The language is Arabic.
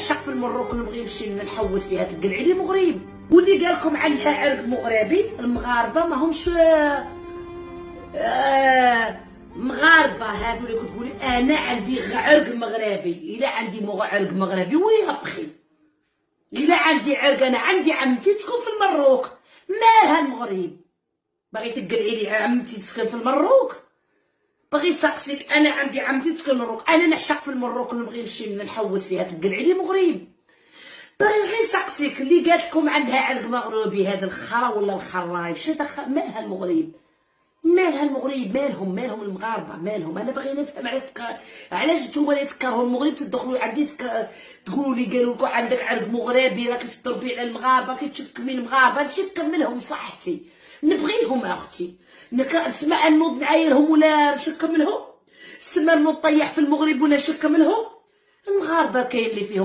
نعشق في المروك ونبغي نمشي نحوس فيها تقلعي لي مغرب. واللي قال لكم عندها عرق مغربي، المغاربه ماهمش مغاربه. هادو اللي كتقولي انا عندي عرق مغربي، الا عندي عرق مغربي ويا بخي، الا عندي عرق انا عندي عمتي تسكن في المروك، مالها المغرب؟ باغي تقلعي لي عمتي تسكن في المروك؟ باغي سقسيك انا عندي عمتي تسكن في المروك، انا نعشق في المروك ونبغي نمشي نحوس فيها تقلعي لي مغرب. باغي غير سقسيك اللي قالت لكم عندها عرق مغربي، هذا الخرا ولا الخراي شي دخل؟ مالها المغرب؟ مالها المغرب؟ مالهم المغاربه مالهم؟ انا باغي نفهم علاش نتوما اللي تكرهوا المغرب تدخلوا عندي تقولوا لي قالوا لكم عندك عرق مغربي راك تضربي على المغاربه كتشكمي المغاربه. نشكم منهم صحتي، نبغيهم اختي، نسمع نوض نعايرهم ولا نشكم منهم؟ نسمع نوض طيح في المغرب ولا نشكم منهم؟ المغاربه كاين اللي فيهم